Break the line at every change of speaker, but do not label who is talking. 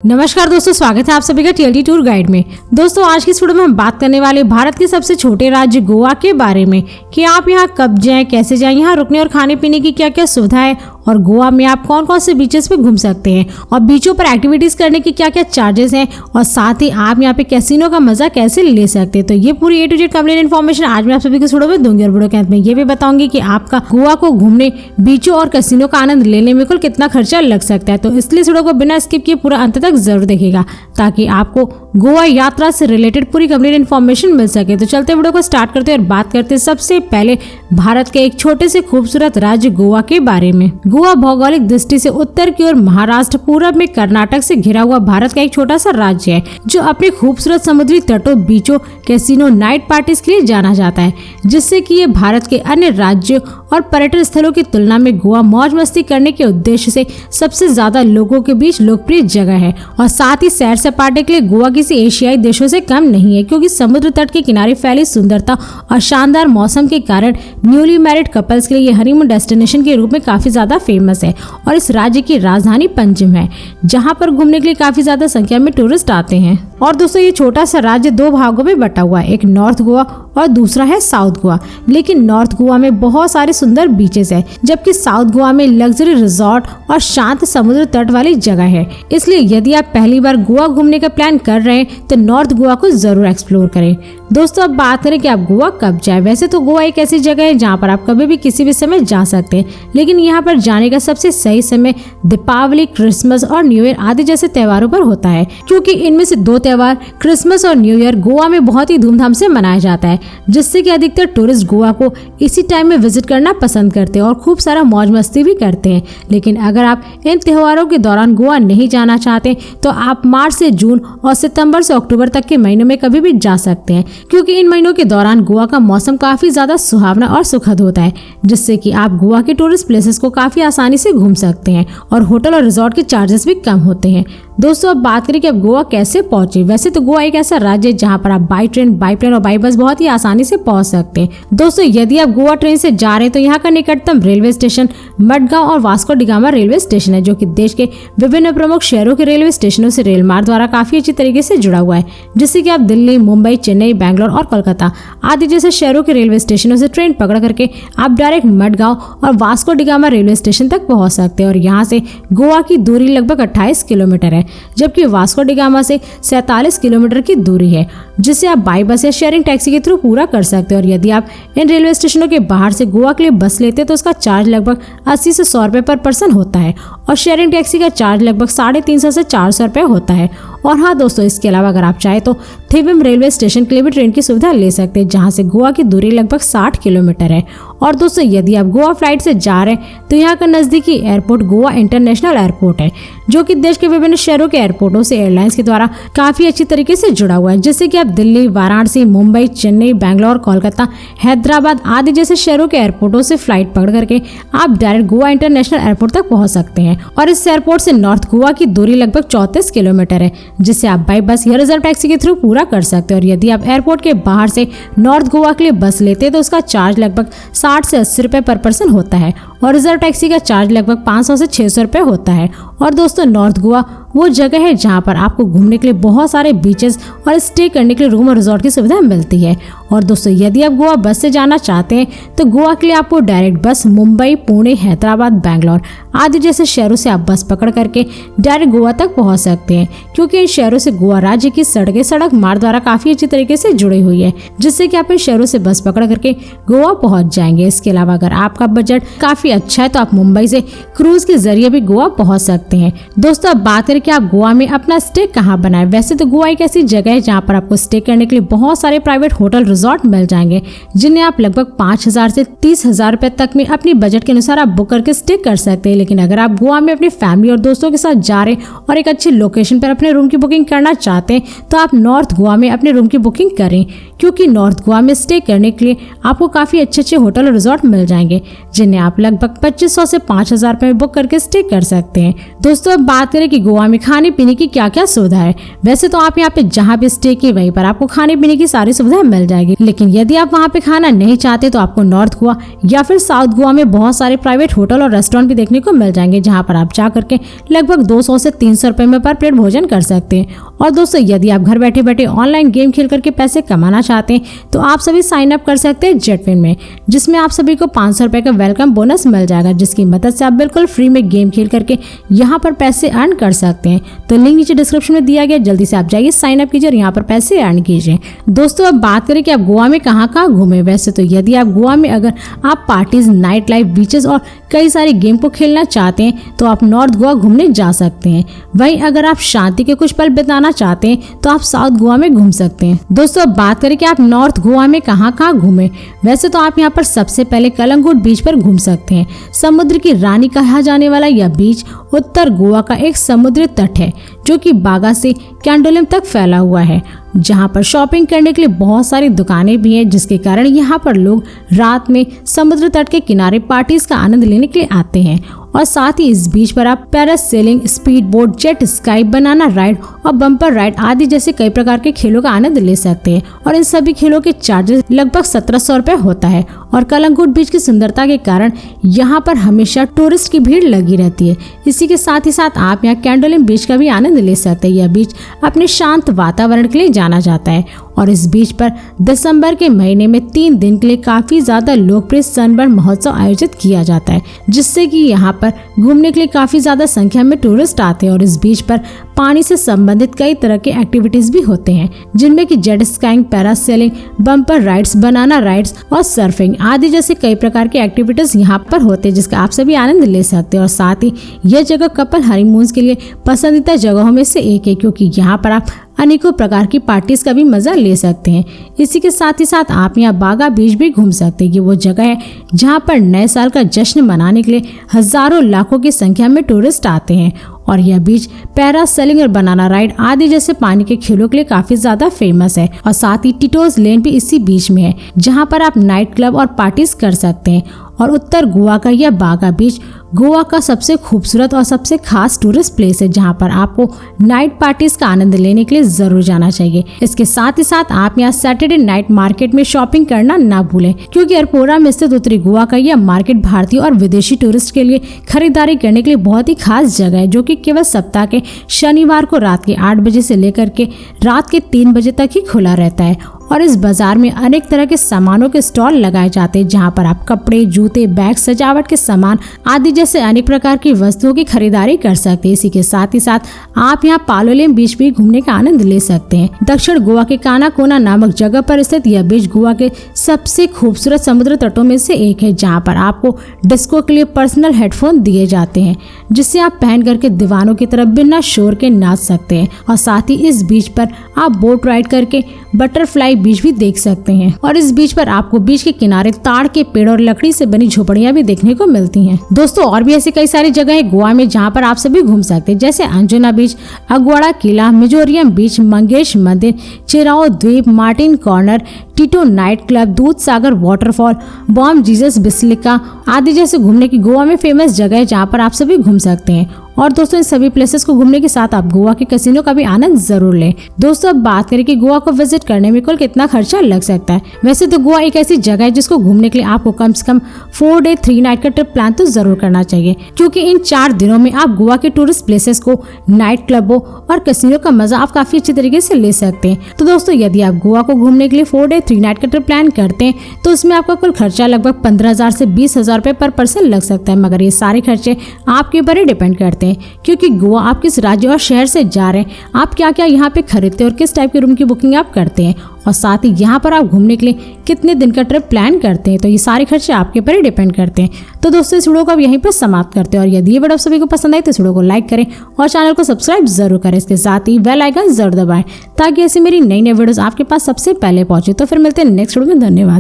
नमस्कार दोस्तों, स्वागत है आप सभी का TLT टूर गाइड में। दोस्तों आज की इस वीडियो में हम बात करने वाले भारत के सबसे छोटे राज्य गोवा के बारे में कि आप यहाँ कब जाएं, कैसे जाएं, यहाँ रुकने और खाने पीने की क्या क्या सुविधा है और गोवा में आप कौन कौन से बीचेस पे घूम सकते हैं और बीचों पर एक्टिविटीज करने की क्या क्या चार्जेस हैं और साथ ही आप यहाँ पे कैसीनो का मजा कैसे ले सकते हैं। तो ये पूरी A to Z complete information आज मैं आप सभी को इस वीडियो में दूंगी और वीडियो के अंत में ये भी बताऊंगी कि आपका गोवा को घूमने, बीचों और कैसीनो का आनंद लेने में कुल कितना खर्चा लग सकता है। तो इसलिए इस वीडियो को बिना स्किप किए पूरा अंत तक जरूर देखिएगा ताकि आपको गोवा यात्रा से रिलेटेड पूरी कंप्लीट इन्फॉर्मेशन मिल सके। तो चलते वीडियो को स्टार्ट करते हैं और बात करते हैं सबसे पहले भारत के एक छोटे से खूबसूरत राज्य गोवा के बारे में। गोवा भौगोलिक दृष्टि से उत्तर की ओर महाराष्ट्र, पूरब में कर्नाटक से घिरा हुआ भारत का एक छोटा सा राज्य है जो अपने खूबसूरत समुद्री तटों, बीचों, कैसीनो, नाइट पार्टीज के लिए जाना जाता है, जिससे कि ये भारत के अन्य राज्यों और पर्यटन स्थलों की तुलना में गोवा मौज मस्ती करने के उद्देश्य से सबसे ज्यादा लोगों के बीच लोकप्रिय जगह है। और साथ ही सैर सपाटे के लिए गोवा किसी एशियाई देशों से कम नहीं है, क्योंकि समुद्र तट के किनारे फैली सुंदरता और शानदार मौसम के कारण न्यूली मैरिड कपल्स के लिए ये हनीमून डेस्टिनेशन के रूप में काफी ज्यादा फेमस है। और इस राज्य की राजधानी पंजिम है, जहाँ पर घूमने के लिए काफी ज्यादा संख्या में टूरिस्ट आते हैं। और दोस्तों ये छोटा सा राज्य दो भागों में बटा हुआ है, एक नॉर्थ गोवा और दूसरा है साउथ गोवा। लेकिन नॉर्थ गोवा में बहुत सारे सुंदर बीचेस है, जबकि साउथ गोवा में लग्जरी रिजॉर्ट और शांत समुद्र तट वाली जगह है। इसलिए यदि आप पहली बार गोवा घूमने का प्लान कर रहे हैं तो नॉर्थ गोवा को जरूर एक्सप्लोर करें। दोस्तों अब बात करें कि आप गोवा कब जाए। वैसे तो गोवा एक ऐसी जगह है जहाँ पर आप कभी भी किसी भी समय जा सकते हैं, लेकिन यहाँ पर जाने का सबसे सही समय दीपावली, क्रिसमस और न्यू ईयर आदि जैसे त्योहारों पर होता है, क्योंकि इनमें से दो त्योहार क्रिसमस और न्यू ईयर गोवा में बहुत ही धूमधाम से मनाया जाता है, जिससे कि अधिकतर टूरिस्ट गोवा को इसी टाइम में विजिट करना पसंद करते हैं और खूब सारा मौज मस्ती भी करते हैं। लेकिन अगर आप इन त्योहारों के दौरान गोवा नहीं जाना चाहते तो आप मार्च से जून और सितंबर से अक्टूबर तक के महीनों में कभी भी जा सकते हैं, क्योंकि इन महीनों के दौरान गोवा का मौसम काफी ज्यादा सुहावना और सुखद होता है, जिससे कि आप गोवा के टूरिस्ट प्लेसेस को काफी आसानी से घूम सकते हैं और होटल और रिजॉर्ट के चार्जेस भी कम होते हैं। दोस्तों अब बात करें कि आप गोवा कैसे पहुंचे। वैसे तो गोवा एक ऐसा राज्य है जहां पर आप बाई ट्रेन, बाई प्लेन और बाई बस बहुत ही आसानी से पहुंच सकते हैं। दोस्तों यदि आप गोवा ट्रेन से जा रहे हैं तो यहाँ का निकटतम रेलवे स्टेशन मडगांव और Vasco D gamma railway station है, जो कि देश के विभिन्न प्रमुख शहरों के रेलवे स्टेशनों से रेल मार्ग द्वारा काफी अच्छी तरीके से जुड़ा हुआ है, जिससे कि आप दिल्ली, मुंबई, चेन्नई, बैंगलोर और कोलकाता आदि जैसे शहरों के रेलवे स्टेशनों से ट्रेन पकड़ करके आप डायरेक्ट मडगांव और Vasco D gamma railway station तक पहुंच सकते हैं। और यहाँ से गोवा की दूरी लगभग 28 किलोमीटर है, जबकि वास्को डी गामा से 47 किलोमीटर की दूरी है, जिसे आप बाई बस या शेयरिंग टैक्सी के थ्रू पूरा कर सकते हैं। और यदि आप इन रेलवे स्टेशनों के बाहर से गोवा के लिए बस लेते हैं तो उसका चार्ज लगभग 80 से 100 रुपये पर पर्सन होता है और शेयरिंग टैक्सी का चार्ज लगभग 350 से 400 रुपये होता है। और हाँ दोस्तों, इसके अलावा अगर आप चाहें तो थिविम रेलवे स्टेशन के लिए भी ट्रेन की सुविधा ले सकते हैं, जहां से गोवा की दूरी लगभग 60 किलोमीटर है। और दोस्तों यदि आप गोवा फ्लाइट से जा रहे हैं तो यहाँ का नजदीकी एयरपोर्ट गोवा इंटरनेशनल एयरपोर्ट है, जो कि देश के विभिन्न शहरों के एयरपोर्टों से एयरलाइंस के द्वारा काफी अच्छी तरीके से जुड़ा हुआ है, जिससे कि आप दिल्ली, वाराणसी, मुंबई, चेन्नई, बैंगलोर, कोलकाता, हैदराबाद आदि जैसे शहरों के एयरपोर्टों से फ्लाइट पकड़ करके आप डायरेक्ट गोवा इंटरनेशनल एयरपोर्ट तक पहुंच सकते हैं। और इस एयरपोर्ट से नॉर्थ गोवा की दूरी लगभग 34 किलोमीटर है, जिसे आप बाई बस या रिजर्व टैक्सी के थ्रू पूरा कर सकते हैं। और यदि आप एयरपोर्ट के बाहर से नॉर्थ गोवा के लिए बस लेते हैं तो उसका चार्ज लगभग 60 से 80 रुपये पर पर्सन होता है और रिजर्व टैक्सी का चार्ज लगभग 500 से 600 रुपये होता है। और दोस्तों नॉर्थ गोवा वो जगह है जहां पर आपको घूमने के लिए बहुत सारे बीचेस और स्टे करने के लिए रूम और रिजॉर्ट की सुविधा मिलती है। और दोस्तों यदि आप गोवा बस से जाना चाहते हैं तो गोवा के लिए आपको डायरेक्ट बस मुंबई, पुणे, हैदराबाद, बैंगलोर आदि जैसे शहरों से आप बस पकड़ करके डायरेक्ट गोवा तक पहुंच सकते हैं, क्योंकि इन शहरों से गोवा राज्य की सड़कें सड़क मार्ग द्वारा काफी अच्छी तरीके से जुड़ी हुई है, जिससे कि आप इन शहरों से बस पकड़ करके गोवा पहुंच जाएंगे। इसके अलावा अगर आपका बजट काफी अच्छा है तो आप मुंबई से क्रूज के जरिए भी गोवा पहुंच सकते हैं। दोस्तों अब बात करें कि आप गोवा में अपना स्टे कहाँ बनाए। वैसे तो गोवा एक ऐसी जगह है जहाँ पर आपको स्टे करने के लिए बहुत सारे प्राइवेट होटल, रिजॉर्ट मिल जाएंगे, जिन्हें आप लगभग 5,000 से 30,000 रुपए तक में अपनी बजट के अनुसार आप बुक करके स्टे कर सकते हैं। लेकिन अगर आप गोवा में अपनी फैमिली और दोस्तों के साथ जा रहे हैं और एक अच्छी लोकेशन पर अपने रूम की बुकिंग करना चाहते हैं तो आप नॉर्थ गोवा में अपने रूम की बुकिंग करें, क्योंकि नॉर्थ गोवा में स्टे करने के लिए आपको काफी अच्छे अच्छे होटल और रिजॉर्ट मिल जाएंगे, जिन्हें आप लगभग लगभग 2500 से 5000 रुपए में बुक करके स्टे कर सकते हैं। दोस्तों अब बात करें कि गोवा में खाने पीने की क्या क्या सुविधा है। वैसे तो आप यहाँ पे जहाँ भी स्टे की वहीं पर आपको खाने पीने की सारी सुविधाएं मिल जाएगी, लेकिन यदि आप वहाँ पे खाना नहीं चाहते तो आपको नॉर्थ गोवा या फिर साउथ गोवा में बहुत सारे प्राइवेट होटल और रेस्टोरेंट भी देखने को मिल जाएंगे, जहाँ पर आप जा करके लगभग 200 से 300 रुपए में पर प्लेट भोजन कर सकते हैं। और दोस्तों यदि आप घर बैठे बैठे ऑनलाइन गेम खेल करके पैसे कमाना चाहते हैं तो आप सभी साइन अप कर सकते हैं जेटविन में, जिसमें आप सभी को 500 रुपए का वेलकम बोनस मिल जाएगा, जिसकी मदद से आप बिल्कुल फ्री में गेम खेल करके यहाँ पर पैसे अर्न कर सकते हैं। तो लिंक नीचे डिस्क्रिप्शन में दिया गया, जल्दी से आप जाइए साइन अप कीजिए और यहाँ पर पैसे अर्न कीजिए। दोस्तों अब बात करें कि आप गोवा में कहाँ कहाँ घूमे। वैसे तो यदि आप गोवा में अगर आप पार्टीज, नाइट लाइफ, बीचेस और कई सारे गेम को खेलना चाहते हैं तो आप नॉर्थ गोवा घूमने जा सकते हैं। वहीं अगर आप शांति के कुछ पल बिताना चाहते हैं तो आप साउथ गोवा में घूम सकते हैं। दोस्तों अब बात करें कि आप नॉर्थ गोवा में कहाँ कहाँ घूमे। वैसे तो आप यहाँ पर सबसे पहले कलंगुट बीच पर घूम सकते हैं। समुद्र की रानी कहा जाने वाला यह बीच उत्तर गोवा का एक समुद्री तट है जो कि बागा से कैंडोलिम तक फैला हुआ है, जहां पर शॉपिंग करने के लिए बहुत सारी दुकानें भी हैं, जिसके कारण यहां पर लोग रात में समुद्र तट के किनारे पार्टीज का आनंद लेने के लिए आते हैं। और साथ ही इस बीच पर आप parasailing, speed boat, jet ski, banana ride और बम्पर राइड आदि जैसे कई प्रकार के खेलों का आनंद ले सकते हैं। और इन सभी खेलों के चार्जेस लगभग 1700 रुपए होता है। और कलंगुट बीच की सुंदरता के कारण यहाँ पर हमेशा टूरिस्ट की भीड़ लगी रहती है। इसी के साथ ही साथ आप यहाँ कैंडोलिम बीच का भी आनंद ले सकते हैं। यह बीच अपने शांत वातावरण के लिए जाना जाता है और इस बीच पर दिसंबर के महीने में 3 दिन के लिए काफी ज्यादा लोकप्रिय सनबर्न महोत्सव आयोजित किया जाता है, जिससे कि यहाँ पर घूमने के लिए काफी ज्यादा संख्या में टूरिस्ट आते हैं। और इस बीच पर पानी से संबंधित कई तरह के एक्टिविटीज भी होते हैं, जिनमें कि jet skiing, parasailing, bumper rides, banana rides और सर्फिंग आदि जैसे कई प्रकार के एक्टिविटीज यहाँ पर होते हैं, जिसका आप सभी आनंद ले सकते हैं। और साथ ही यह जगह कपल हनीमून के लिए पसंदीदा जगहों में से एक है, क्योंकि यहाँ पर आप अनेकों प्रकार की पार्टीज का भी मजा ले सकते हैं। इसी के साथ ही साथ आप यहाँ बागा बीच भी घूम सकते हैं। ये वो जगह है जहाँ पर नए साल का जश्न मनाने के लिए हजारों लाखों की संख्या में टूरिस्ट आते हैं। और यह बीच पैरासेलिंग और बनाना राइड आदि जैसे पानी के खेलों के लिए काफी ज्यादा फेमस है। और साथ ही टिटोज लेन भी इसी बीच में है, जहाँ पर आप नाइट क्लब और पार्टीज कर सकते हैं। और उत्तर गोवा का यह बागा बीच गोवा का सबसे खूबसूरत और सबसे खास टूरिस्ट प्लेस है, जहां पर आपको नाइट पार्टीज का आनंद लेने के लिए जरूर जाना चाहिए। इसके साथ ही साथ आप यहाँ सैटरडे नाइट मार्केट में शॉपिंग करना ना भूलें, क्योंकि अरपोरा में स्थित उत्तरी गोवा का यह मार्केट भारतीय और विदेशी टूरिस्ट के लिए खरीदारी करने के लिए बहुत ही खास जगह है, जो कि केवल सप्ताह के शनिवार को रात के 8 बजे से लेकर के रात के 3 बजे तक ही खुला रहता है। और इस बाजार में अनेक तरह के सामानों के स्टॉल लगाए जाते हैं, जहां पर आप कपड़े, जूते, बैग, सजावट के सामान आदि जैसे अनेक प्रकार की वस्तुओं की खरीदारी कर सकते हैं। इसी के साथ ही साथ आप यहाँ पालोलेम बीच भी घूमने का आनंद ले सकते हैं। दक्षिण गोवा के कानाकोना नामक जगह पर स्थित यह बीच गोवा के सबसे खूबसूरत समुद्र तटों में से एक है, जहाँ पर आपको डिस्को के लिए पर्सनल हेडफोन दिए जाते हैं, जिससे आप पहन करके दीवानों की तरफ बिना शोर के नाच सकते हैं। और साथ ही इस बीच पर आप बोट राइड करके बटरफ्लाई बीच भी देख सकते हैं। और इस बीच पर आपको बीच के किनारे ताड़ के पेड़ और लकड़ी से बनी झोपड़ियां भी देखने को मिलती हैं। दोस्तों और भी ऐसी कई सारी जगह है गोवा में जहां पर आप सभी घूम सकते हैं, जैसे अंजुना बीच, अगवाड़ा किला, मिजोरियम बीच, मंगेश मंदिर, चिराओ द्वीप, Martin corner, Tito night club, दूध सागर वाटरफॉल, बॉम जीसस बिस्लिका आदि जैसे घूमने की गोवा में फेमस जगह है, जहाँ पर आप सभी घूम सकते हैं। और दोस्तों इन सभी प्लेसेस को घूमने के साथ आप गोवा के कैसीनो का भी आनंद जरूर लें। दोस्तों अब बात करें कि गोवा को विजिट करने में कुल कितना खर्चा लग सकता है। वैसे तो गोवा एक ऐसी जगह है जिसको घूमने के लिए आपको कम से कम 4 डे 3 नाइट का ट्रिप प्लान तो जरूर करना चाहिए, क्योंकि इन 4 दिनों में आप गोवा के टूरिस्ट प्लेसेस को, नाइट क्लबों और कैसीनो का मजा आप काफी अच्छी तरीके से ले सकते हैं। तो दोस्तों यदि आप गोवा को घूमने के लिए 4 डे 3 नाइट का ट्रिप प्लान करते हैं तो उसमें आपका कुल खर्चा लगभग 15,000 से 20,000 रुपए पर पर्सन लग सकता है। मगर ये सारे खर्चे आपके ऊपर ही डिपेंड करते हैं, क्योंकि गोवा आप किस राज्य और शहर से जा रहे हैं, आप क्या क्या यहाँ पे खरीदते हैं और किस टाइप के रूम की बुकिंग आप करते हैं, और साथ ही यहाँ पर आप घूमने के लिए कितने दिन का ट्रिप प्लान करते हैं। तो ये सारे खर्चे आपके ऊपर ही डिपेंड करते हैं। तो दोस्तों इस वीडियो को अब यहीं पर समाप्त करते हैं, और यदि ये वीडियो सभी को पसंद आई तो इस वीडियो को लाइक करें और चैनल को सब्सक्राइब जरूर करें। इसके साथ ही बेल आइकन जरूर दबाएं ताकि ऐसी मेरी नई वीडियोस आपके पास सबसे पहले पहुंचे। तो फिर मिलते हैं नेक्स्ट वीडियो में। धन्यवाद।